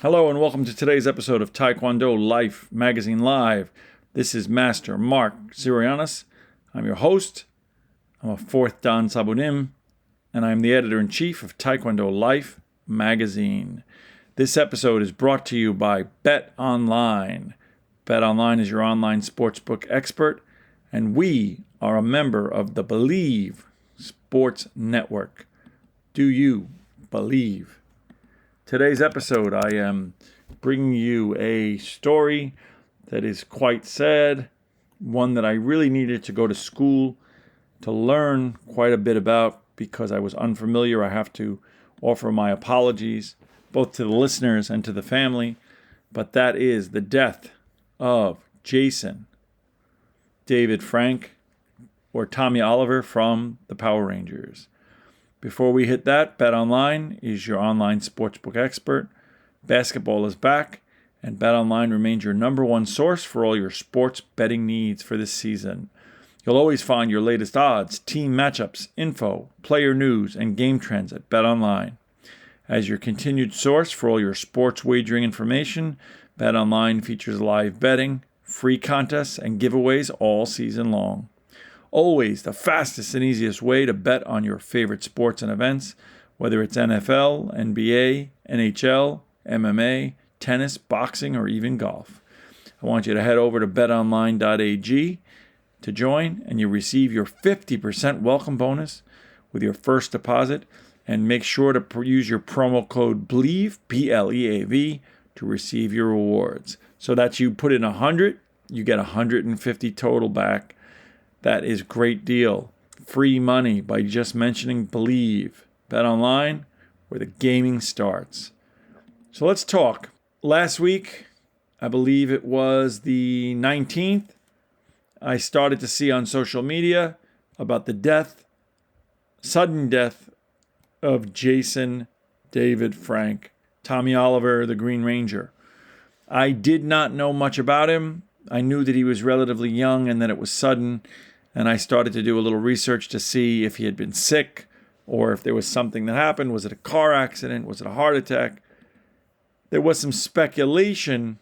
Hello and welcome to today's episode of Taekwondo Life Magazine Live. This is Master Mark Sirianis. I'm your host. I'm a fourth Dan Sabunim, and I'm the editor-in-chief of Taekwondo Life Magazine. This episode is brought to you by Bet Online. Bet Online is your online sportsbook expert, and we are a member of the Believe Sports Network. Do you believe? Today's episode, I am bringing you a story that is quite sad, one that I really needed to go to school to learn quite a bit about because I was unfamiliar. I have to offer my apologies both to the listeners and to the family, but that is the death of Jason David Frank, or Tommy Oliver from the Power Rangers. Before we hit that, BetOnline is your online sportsbook expert. Basketball is back, and BetOnline remains your number one source for all your sports betting needs for this season. You'll always find your latest odds, team matchups, info, player news, and game trends at BetOnline. As your continued source for all your sports wagering information, BetOnline features live betting, free contests, and giveaways all season long. Always the fastest and easiest way to bet on your favorite sports and events, whether it's NFL, NBA, NHL, MMA, tennis, boxing, or even golf. I want you to head over to betonline.ag to join, and you receive your 50% welcome bonus with your first deposit. And make sure to use your promo code BLEAV, B-L-E-A-V, to receive your rewards. So that you put in 100, you get 150 total back. That is a great deal. Free money by just mentioning Believe. Bet online, where the gaming starts. So let's talk. Last week, I believe it was the 19th, I started to see on social media about the sudden death of Jason David Frank, Tommy Oliver, the Green Ranger. I did not know much about him. I knew that he was relatively young and that it was sudden. And I started to do a little research to see if he had been sick or if there was something that happened. Was it a car accident? Was it a heart attack? There was some speculation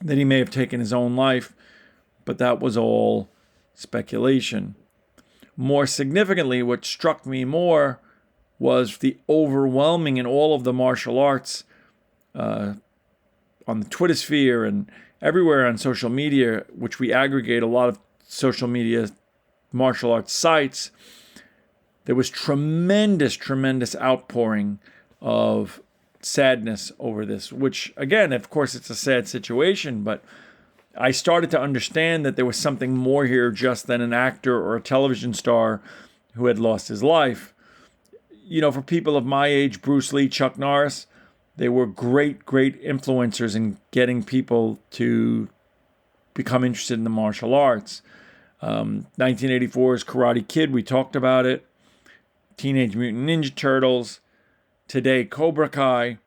that he may have taken his own life, but that was all speculation. More significantly, what struck me more was the overwhelming in all of the martial arts on the Twitter sphere and everywhere on social media, which we aggregate a lot of social media martial arts sites. There was tremendous outpouring of sadness over this, which again, of course, it's a sad situation, but I started to understand that there was something more here just than an actor or a television star who had lost his life. You know, for people of my age, Bruce Lee, Chuck Norris, they were great influencers in getting people to become interested in the martial arts. 1984's Karate Kid, we talked about it. Teenage Mutant Ninja Turtles. Today, Cobra Kai.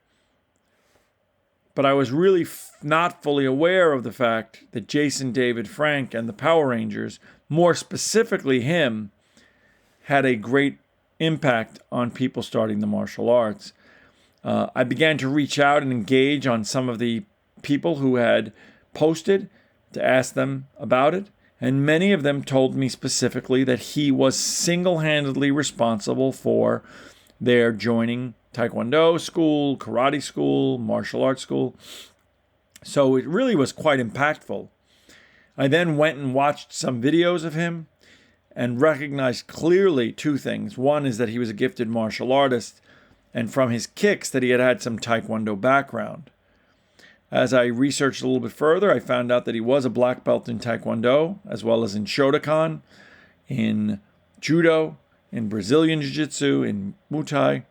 But I was really not fully aware of the fact that Jason David Frank and the Power Rangers, more specifically him, had a great impact on people starting the martial arts. I began to reach out and engage on some of the people who had posted to ask them about it. And many of them told me specifically that he was single-handedly responsible for their joining Taekwondo school, karate school, martial arts school. So it really was quite impactful. I then went and watched some videos of him and recognized clearly two things. One is that he was a gifted martial artist, and from his kicks that he had some Taekwondo background. As I researched a little bit further, I found out that he was a black belt in Taekwondo, as well as in Shotokan, in Judo, in Brazilian Jiu-Jitsu, in Muay Thai,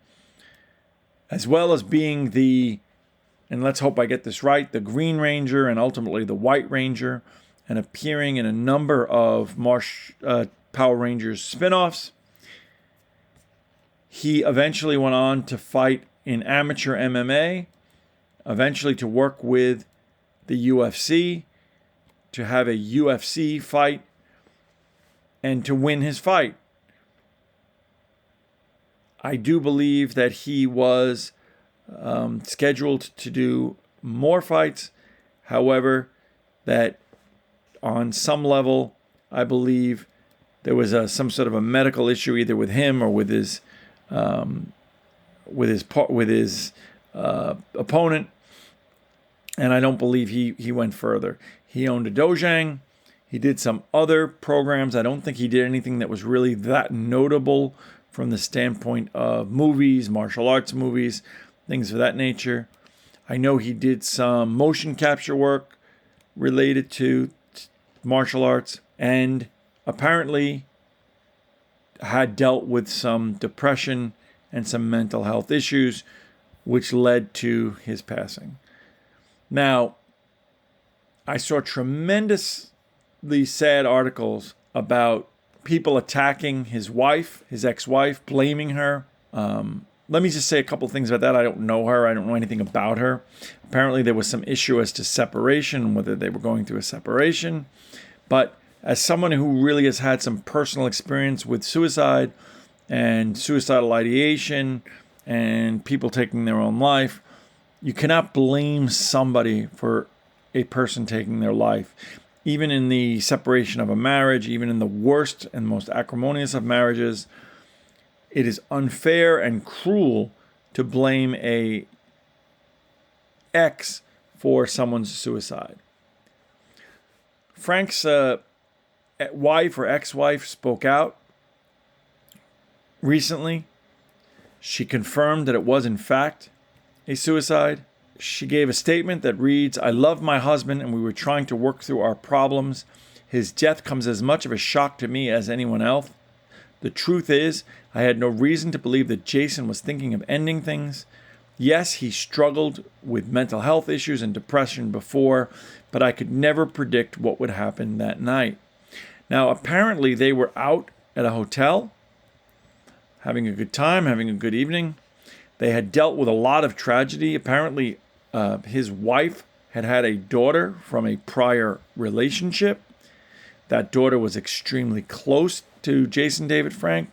as well as being and let's hope I get this right, the Green Ranger and ultimately the White Ranger, and appearing in a number of Power Rangers spin-offs. He eventually went on to fight in amateur MMA, eventually to work with the UFC, to have a UFC fight, and to win his fight. I do believe that he was scheduled to do more fights. However, that on some level, I believe there was some sort of a medical issue either with him or with his opponent, and I don't believe he went further. He owned a dojang. He did some other programs. I don't think he did anything that was really that notable from the standpoint of movies, martial arts movies, things of that nature. I know he did some motion capture work related to martial arts, and apparently had dealt with some depression and some mental health issues, which led to his passing. Now, I saw tremendously sad articles about people attacking his wife, his ex-wife, blaming her. Let me just say a couple things about that. I don't know her. I don't know anything about her. Apparently, there was some issue as to separation, whether they were going through a separation. But as someone who really has had some personal experience with suicide and suicidal ideation and people taking their own life, you cannot blame somebody for a person taking their life. Even in the separation of a marriage, even in the worst and most acrimonious of marriages, it is unfair and cruel to blame a ex for someone's suicide. Frank's wife or ex-wife spoke out recently. She confirmed that it was in fact a suicide. She gave a statement that reads, "I love my husband and we were trying to work through our problems. His death comes as much of a shock to me as anyone else. The truth is, I had no reason to believe that Jason was thinking of ending things. Yes, he struggled with mental health issues and depression before, but I could never predict what would happen that night." Now, apparently they were out at a hotel, having a good time, having a good evening. They had dealt with a lot of tragedy. Apparently, his wife had a daughter from a prior relationship. That daughter was extremely close to Jason David Frank,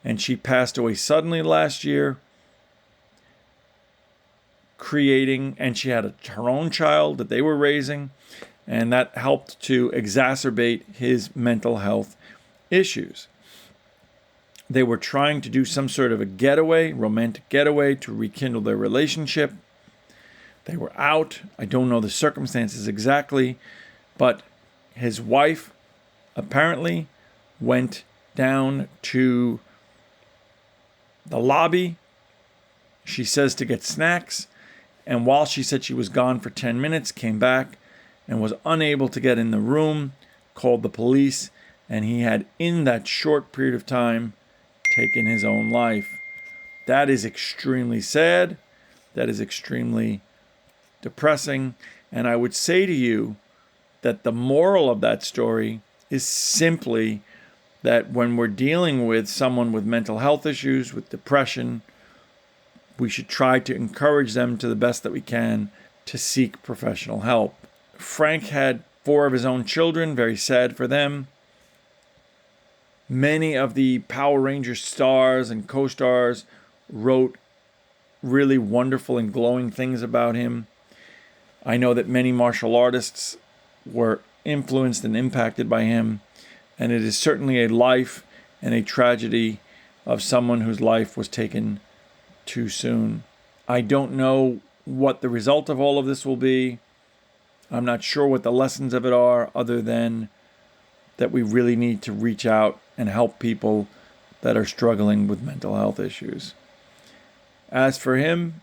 and she passed away suddenly last year, and she had her own child that they were raising, and that helped to exacerbate his mental health issues. They were trying to do some sort of a getaway, romantic getaway, to rekindle their relationship. They were out. I don't know the circumstances exactly, but his wife apparently went down to the lobby, she says, to get snacks. And while she said she was gone for 10 minutes, came back and was unable to get in the room, called the police, and he had, in that short period of time, taken his own life. That is extremely sad. That is extremely depressing. And I would say to you that the moral of that story is simply that when we're dealing with someone with mental health issues, with depression, we should try to encourage them to the best that we can to seek professional help. Frank had 4 of his own children, very sad for them. Many of the Power Rangers stars and co-stars wrote really wonderful and glowing things about him. I know that many martial artists were influenced and impacted by him, and it is certainly a life and a tragedy of someone whose life was taken too soon. I don't know what the result of all of this will be. I'm not sure what the lessons of it are, other than that we really need to reach out and help people that are struggling with mental health issues. As for him,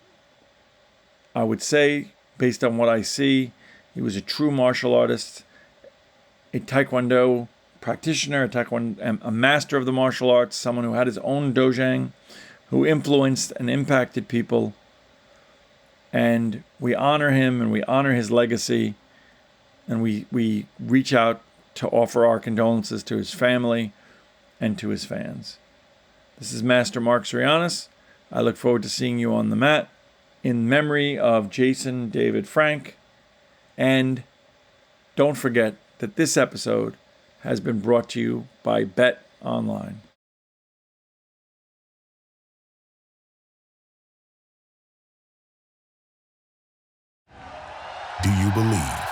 I would say, based on what I see, he was a true martial artist, a Taekwondo practitioner, a master of the martial arts, someone who had his own dojang, who influenced and impacted people. And we honor him and we honor his legacy, and we reach out to offer our condolences to his family and to his fans. This is Master Mark Sirianis. I look forward to seeing you on the mat in memory of Jason David Frank. And don't forget that this episode has been brought to you by Bet Online. Do you believe?